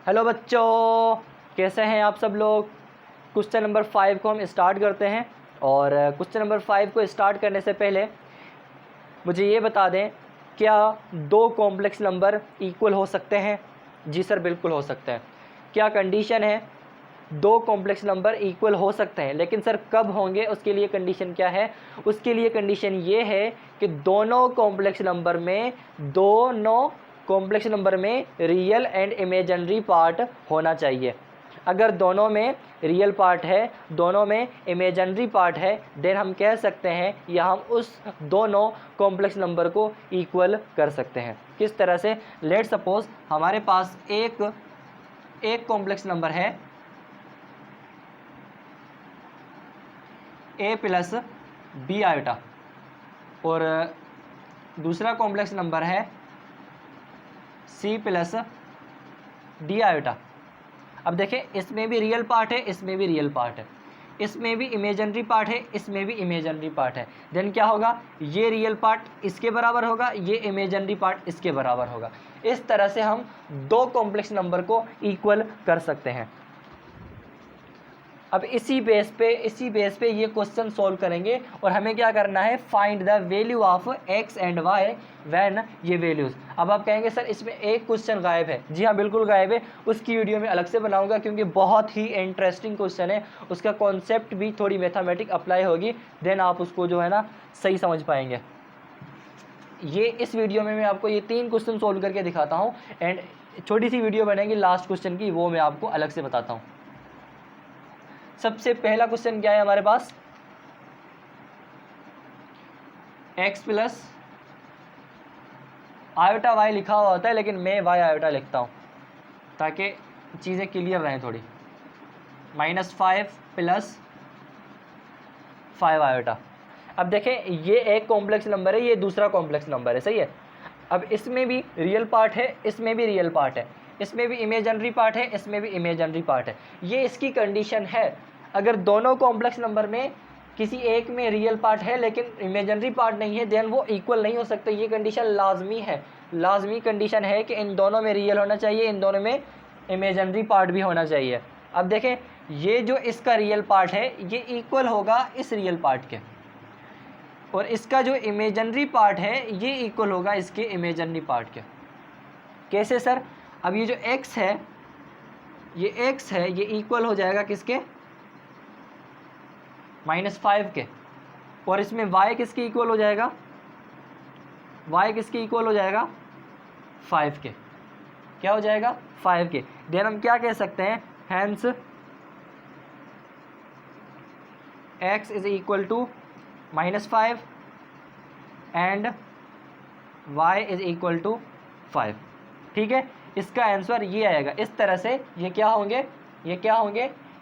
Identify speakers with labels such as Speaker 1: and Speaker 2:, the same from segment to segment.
Speaker 1: Hello बच्चों, कैसे हैं आप सब लोग। क्वेश्चन नंबर 5 को हम स्टार्ट करते हैं। और क्वेश्चन नंबर 5 को स्टार्ट करने से पहले मुझे ये बता दें, क्या दो कॉम्प्लेक्स नंबर इक्वल हो सकते हैं। जी सर, बिल्कुल हो सकते हैं। क्या कंडीशन है, दो कॉम्प्लेक्स नंबर इक्वल हो सकते हैं, लेकिन सर कब होंगे, उसके लिए कंडीशन क्या है। उसके लिए कंडीशन ये है कि दोनों कॉम्प्लेक्स नंबर में रियल एंड इमेजिनरी पार्ट होना चाहिए। अगर दोनों में रियल पार्ट है, दोनों में इमेजिनरी पार्ट है, देन हम कह सकते हैं या हम उस दोनों कॉम्प्लेक्स नंबर को इक्वल कर सकते हैं। किस तरह से, लेट सपोज हमारे पास एक कॉम्प्लेक्स नंबर है a प्लस बी आयोटा और दूसरा कॉम्प्लेक्स नंबर है c प्लस डी आयोटा। अब देखें, इसमें भी रियल पार्ट है, इसमें भी रियल पार्ट है, इसमें भी इमेजिनरी पार्ट है, इसमें भी इमेजिनरी पार्ट है। देन क्या होगा, ये रियल पार्ट इसके बराबर होगा, ये इमेजिनरी पार्ट इसके बराबर होगा। इस तरह से हम दो कॉम्प्लेक्स नंबर को इक्वल कर सकते हैं। अब इसी बेस पे ये क्वेश्चन सॉल्व करेंगे और हमें क्या करना है, find the value of x and y when ये वैल्यूज। अब आप कहेंगे सर इसमें एक क्वेश्चन गायब है। जी हाँ, बिल्कुल गायब है। उसकी वीडियो में अलग से बनाऊंगा क्योंकि बहुत ही इंटरेस्टिंग क्वेश्चन है। उसका कॉन्सेप्ट भी थोड़ी मैथमेटिक अप्लाई होगी, देन आप उसको जो है ना सही समझ पाएंगे। ये इस वीडियो में मैं आपको ये 3 क्वेश्चन सॉल्व करके दिखाता हूँ एंड छोटी सी वीडियो बनेगी लास्ट क्वेश्चन की, वो मैं आपको अलग से बताता हूँ। सबसे पहला क्वेश्चन क्या है हमारे पास, x प्लस आयोटा y लिखा हुआ होता है, लेकिन मैं y आयोटा लिखता हूँ ताकि चीज़ें क्लियर रहें थोड़ी। -5 प्लस 5 आयोटा। अब देखें, ये एक कॉम्प्लेक्स नंबर है, ये दूसरा कॉम्प्लेक्स नंबर है, सही है। अब इसमें भी रियल पार्ट है, इसमें भी रियल पार्ट है, इसमें भी इमेजिनरी पार्ट है, इसमें भी इमेजिनरी पार्ट है। ये इसकी कंडीशन है। अगर दोनों कॉम्प्लेक्स नंबर में किसी एक में रियल पार्ट है लेकिन इमेजिनरी पार्ट नहीं है, देन वो इक्वल नहीं हो सकते। ये कंडीशन लाजमी है, लाजमी कंडीशन है कि इन दोनों में रियल होना चाहिए, इन दोनों में इमेजिनरी पार्ट भी होना चाहिए। अब देखें, ये जो इसका रियल पार्ट है ये इक्वल होगा इस रियल पार्ट के, और इसका जो इमेजिनरी पार्ट है ये इक्वल होगा इसके इमेजिनरी पार्ट के। कैसे सर, अब ये जो x है, ये इक्वल हो जाएगा किसके, -5 के, और इसमें y किसके इक्वल हो जाएगा, y किसके इक्वल हो जाएगा, 5 के। क्या हो जाएगा, 5 के। देन हम क्या कह सकते हैं, hence x is equal to -5 and y is equal to 5। ठीक है, इसका आंसर ये आएगा। इस तरह से ये क्या होंगे,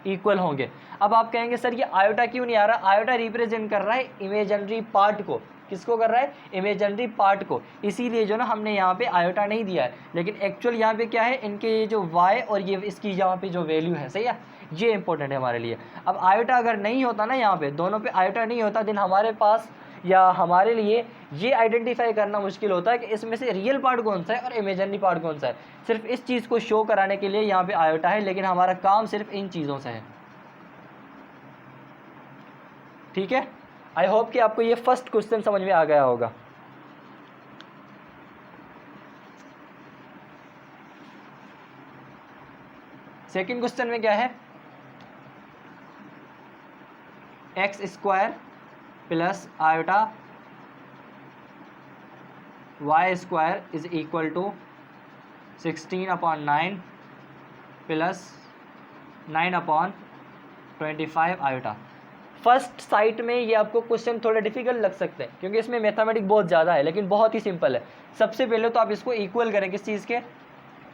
Speaker 1: इक्वल होंगे। अब आप कहेंगे सर ये आयोटा क्यों नहीं आ रहा। आयोटा रिप्रेजेंट कर रहा है इमेजिनरी पार्ट को। किसको कर रहा है, इमेजिनरी पार्ट को। इसीलिए जो ना हमने यहाँ पे आयोटा नहीं दिया है, लेकिन एक्चुअल यहाँ पे क्या है, इनके ये जो y और ये इसकी यहाँ पे जो वैल्यू है, सही है, ये इंपॉर्टेंट है हमारे लिए। अब आयोटा अगर नहीं होता ना, यहाँ पे दोनों पे आयोटा नहीं होता, देन हमारे पास या हमारे लिए ये आइडेंटिफाई करना मुश्किल होता है कि इसमें से रियल पार्ट कौन सा है और इमेजिनरी पार्ट कौन सा है। सिर्फ इस चीज़ को शो कराने के लिए यहाँ पे आयोटा है, लेकिन हमारा काम सिर्फ इन चीज़ों से है। ठीक है, आई होप कि आपको ये फर्स्ट क्वेश्चन समझ में आ गया होगा। सेकंड क्वेश्चन में क्या है, x² plus iota y² is equal to 16/9 plus 9/25 iota. First sight में ये आपको क्वेश्चन थोड़ा डिफिकल्ट लग सकते हैं क्योंकि इसमें मैथमेटिक्स बहुत ज़्यादा है, लेकिन बहुत ही सिंपल है। सबसे पहले तो आप इसको इक्वल करें, किस चीज़ के,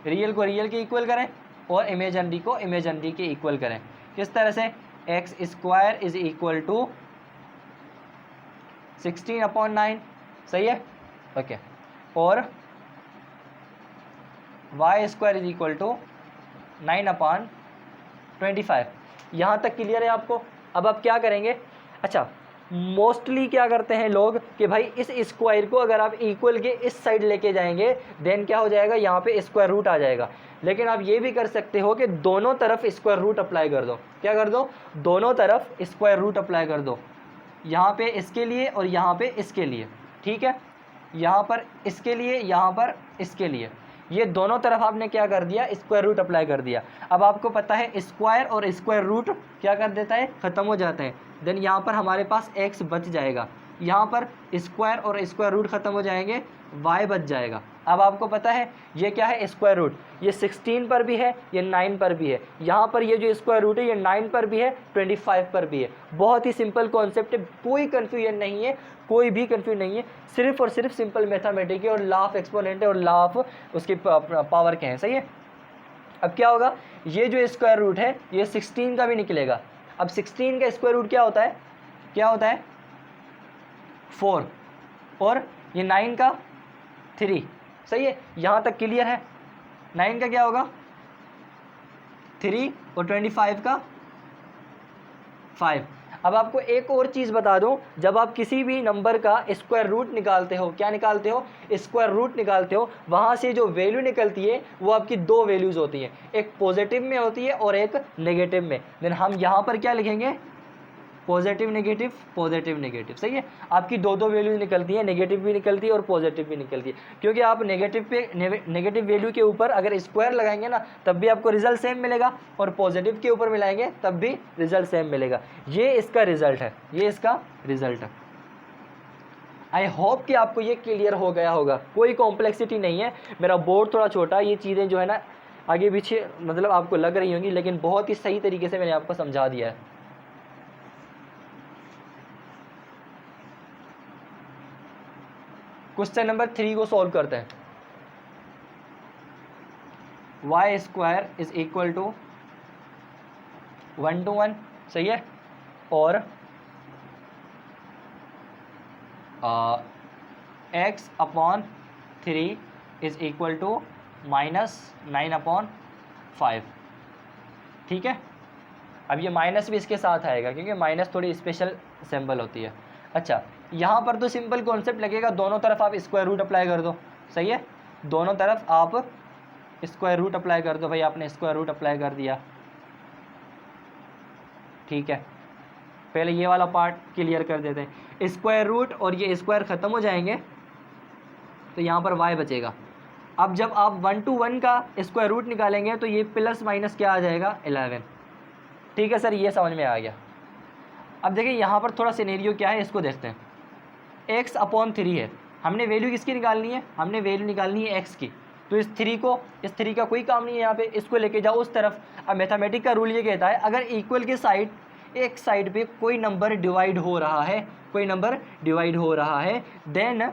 Speaker 1: रियल को रियल के इक्वल करें और इमेजिनरी को इमेजिनरी के इक्वल करें। किस तरह से, x² इज इक्वल टू 16/9, सही है, ओके, और y² इज इक्वल टू 9/25। यहाँ तक क्लियर है आपको। अब आप क्या करेंगे, अच्छा मोस्टली क्या करते हैं लोग कि भाई इस स्क्वायर को अगर आप इक्वल के इस साइड लेके जाएंगे देन क्या हो जाएगा, यहाँ पे स्क्वायर रूट आ जाएगा। लेकिन आप ये भी कर सकते हो कि दोनों तरफ स्क्वायर रूट अप्लाई कर दो। क्या कर दो, दोनों तरफ स्क्वायर रूट अप्लाई कर दो, यहाँ पे इसके लिए और यहाँ पे इसके लिए, ठीक है, यहाँ पर इसके लिए, यहाँ पर इसके लिए, ये दोनों तरफ आपने क्या कर दिया, स्क्वायर रूट अप्लाई कर दिया। अब आपको पता है स्क्वायर और स्क्वायर रूट क्या कर देता है, ख़त्म हो जाते हैं। देन यहाँ पर हमारे पास x बच जाएगा, यहाँ पर स्क्वायर और स्क्वायर रूट ख़त्म हो जाएंगे, y बच जाएगा। अब आपको पता है ये क्या है, स्क्वायर रूट, ये 16 पर भी है, ये 9 पर भी है, यहाँ पर ये जो स्क्वायर रूट है ये 9 पर भी है, 25 पर भी है। बहुत ही सिंपल कॉन्सेप्ट है, कोई कन्फ्यूजन नहीं है, कोई भी कन्फ्यूजन नहीं है, सिर्फ और सिर्फ सिंपल मैथमेटिक्स है और लॉ ऑफ एक्सपोनेंट है और लॉ ऑफ उसकी पावर के हैं, सही है। अब क्या होगा, ये जो स्क्वायर रूट है ये 16 का भी निकलेगा। अब 16 का स्क्वायर रूट क्या होता है, क्या होता है 4, और ये 9 का 3, सही है, यहाँ तक क्लियर है। 9 का क्या होगा 3 और 25 का 5। अब आपको एक और चीज़ बता दूं, जब आप किसी भी नंबर का स्क्वायर रूट निकालते हो, क्या निकालते हो, स्क्वायर रूट निकालते हो, वहाँ से जो वैल्यू निकलती है वो आपकी दो वैल्यूज़ होती हैं, एक पॉजिटिव में होती है और एक नेगेटिव में। देन हम यहाँ पर क्या लिखेंगे, पॉजिटिव नेगेटिव, पॉजिटिव नेगेटिव, सही है। आपकी दो दो वैल्यूज निकलती है, नेगेटिव भी निकलती है और पॉजिटिव भी निकलती है, क्योंकि आप नेगेटिव पे नेगेटिव वैल्यू के ऊपर अगर स्क्वायर लगाएंगे ना तब भी आपको रिजल्ट सेम मिलेगा, और पॉजिटिव के ऊपर मिलाएंगे तब भी रिजल्ट सेम मिलेगा। ये इसका रिजल्ट है, ये इसका रिजल्ट है। आई होप कि आपको ये क्लियर हो गया होगा, कोई कॉम्प्लेक्सिटी नहीं है। मेरा बोर्ड थोड़ा छोटा, ये चीज़ें जो है ना आगे पीछे मतलब आपको लग रही होंगी, लेकिन बहुत ही सही तरीके से मैंने आपको समझा दिया है। क्वेश्चन नंबर 3 को सॉल्व करते हैं। y square is equal to 1 to 1, सही है, और x upon 3 is equal to -9/5, ठीक है। अब ये माइनस भी इसके साथ आएगा क्योंकि माइनस थोड़ी स्पेशल सिंबल होती है। अच्छा, यहाँ पर तो सिंपल कॉन्सेप्ट लगेगा, दोनों तरफ आप स्क्वायर रूट अप्लाई कर दो, सही है, दोनों तरफ आप स्क्वायर रूट अप्लाई कर दो। भाई आपने स्क्वायर रूट अप्लाई कर दिया, ठीक है। पहले ये वाला पार्ट क्लियर कर देते हैं, स्क्वायर रूट और ये स्क्वायर ख़त्म हो जाएंगे तो यहाँ पर y बचेगा। अब जब आप 1 to 1 का स्क्वायर रूट निकालेंगे तो ये प्लस माइनस क्या आ जाएगा 11, ठीक है सर, ये समझ में आ गया। अब देखिए यहाँ पर थोड़ा सिनेरियो क्या है इसको देखते हैं। x अपॉन 3 है, हमने वैल्यू किसकी निकालनी है, हमने वैल्यू निकालनी है x की, तो इस 3 का कोई काम नहीं है यहाँ पे, इसको लेके जाओ उस तरफ। अब मैथमेटिक का रूल ये कहता है अगर इक्वल के साइड, एक साइड पे कोई नंबर डिवाइड हो रहा है, कोई नंबर डिवाइड हो रहा है, देन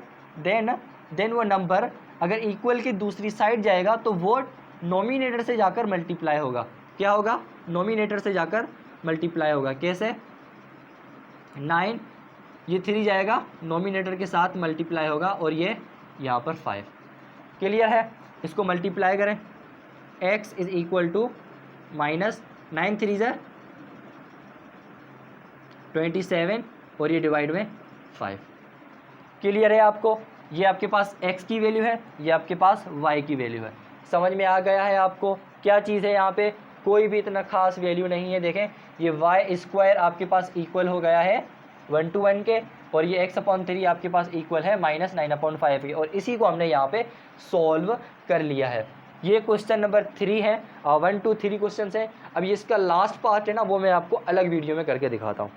Speaker 1: वो नंबर अगर इक्वल की दूसरी साइड जाएगा तो वो नोमिनेटर से जाकर मल्टीप्लाई होगा। क्या होगा, नोमिनेटर से जाकर मल्टीप्लाई होगा। कैसे, 9, ये 3 जाएगा नोमिनेटर के साथ मल्टीप्लाई होगा, और ये यहाँ पर 5। क्लियर है, इसको मल्टीप्लाई करें, x इज इक्वल टू -9 3 27 और ये डिवाइड में 5। क्लियर है आपको, ये आपके पास x की वैल्यू है, ये आपके पास y की वैल्यू है। समझ में आ गया है आपको क्या चीज़ है, यहाँ पे कोई भी इतना खास वैल्यू नहीं है। देखें ये y स्क्वायर आपके पास इक्वल हो गया है 1 to 1 के, और ये x अपॉन 3 आपके पास इक्वल है -9/5 के, और इसी को हमने यहाँ पे सॉल्व कर लिया है। ये क्वेश्चन नंबर 3 है, 1 to 3 क्वेश्चन है। अब ये इसका लास्ट पार्ट है ना, वो मैं आपको अलग वीडियो में करके दिखाता हूँ।